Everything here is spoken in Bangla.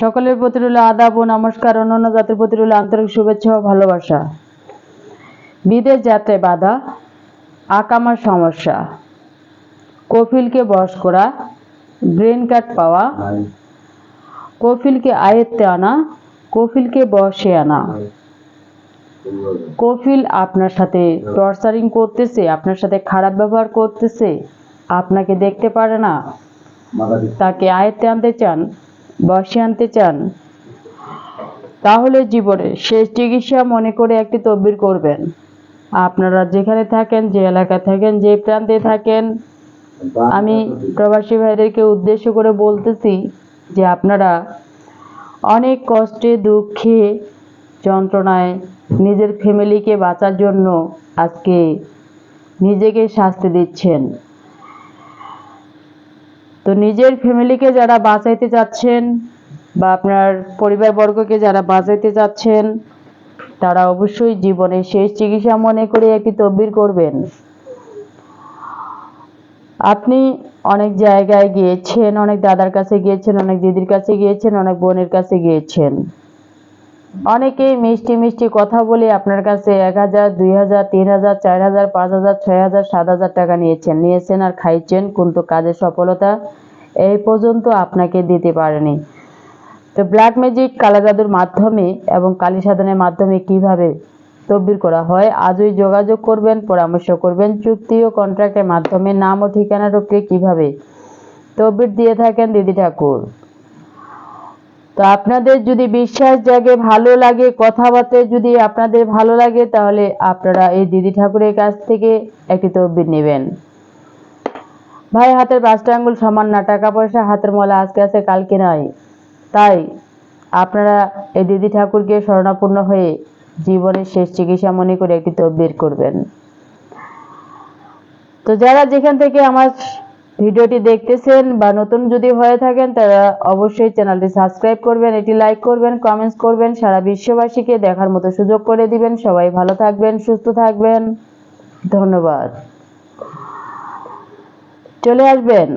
সকলের প্রতি রইল আদাব ও নমস্কার। অন্যান্য জাতির প্রতি রইল আন্তরিক শুভেচ্ছা ও ভালোবাসা। বিদেশ যাত্রায় বাধা, আকামার সমস্যা, কফিলকে বশ করা, গ্রিন কার্ড পাওয়া, কফিলকে আয়ত্তে আনা, কফিলকে বশে আনা। কফিল আপনার সাথে টর্চারিং করতেছে, আপনার সাথে খারাপ ব্যবহার করতেছে, আপনাকে দেখতে পারে না, তাকে আয়ত্তে আনতে চান, বশে আনতে চান, তাহলে জীবনে শেষ চিকিৎসা মনে করে একটি তদবির করবেন। আপনারা যেখানে থাকেন, যে এলাকায় থাকেন, যে প্রান্তে থাকেন, আমি প্রবাসী ভাইদেরকে উদ্দেশ্য করে বলতেছি যে আপনারা অনেক কষ্টে, দুঃখে, যন্ত্রণায় নিজের ফ্যামিলিকে বাঁচার জন্য আজকে নিজেকে শাস্তি দিচ্ছেন। তো নিজের ফ্যামিলিকে যারা বাঁচাইতে চাচ্ছেন বা আপনার পরিবারবর্গকে যারা বাঁচাইতে চাচ্ছেন, তারা অবশ্যই জীবনে শেষ চিকিৎসা মনে করে একটি তদবির করবেন। আপনি অনেক জায়গায় গিয়েছেন, অনেক দাদার কাছে গিয়েছেন, অনেক দিদির কাছে গিয়েছেন, অনেক বোনের কাছে গিয়েছেন। অনেকেই মিষ্টি মিষ্টি কথা বলে আপনার কাছে 1000, 2000, 3000, 4000, 5000, 6000, 7000 টাকা নিয়েছেন আর খাইছেন, কিন্তু কাজের সফলতা এই পর্যন্ত আপনাকে দিতে পারেনি। তো ব্ল্যাক ম্যাজিক, কালা জাদুর মাধ্যমে এবং কালী সাধনের মাধ্যমে কিভাবে তদবির করা হয়, আজই যোগাযোগ করবেন, পরামর্শ করবেন। চুক্তি ও কন্ট্রাক্টের মাধ্যমে নাম ও ঠিকানার উপরে কিভাবে তদবির দিয়ে থাকেন দিদি ঠাকুর। তো আপনাদের যদি বিশ্বাস জাগে, ভালো লাগে, কথাবার্তা যদি আপনাদের ভালো লাগে, তাহলে আপনারা এই দিদি ঠাকুরের কাছ থেকে একটি তদবির নেবেন। ভাই, হাতের 5টা আঙ্গুল সমান না, টাকা পয়সা হাতের ময়লা আজকে আছে কালকে নাই। তাই আপনারা এই দিদি ঠাকুরকে শরণাপন্ন হয়ে জীবনের শেষ চিকিৎসা মনে করে একটি তদবির করবেন। তো যারা যেখান থেকে আমার ভিডিওটি দেখতেছেন বা নতুন যদি হয়ে থাকেন, তারা অবশ্যই চ্যানেলটি সাবস্ক্রাইব করবেন, এটি লাইক করবেন, কমেন্টস করবেন, সারা বিশ্ববাসীকে দেখার মতো সুযোগ করে দিবেন। সবাই ভালো থাকবেন, সুস্থ থাকবেন। ধন্যবাদ। চলে আসবেন।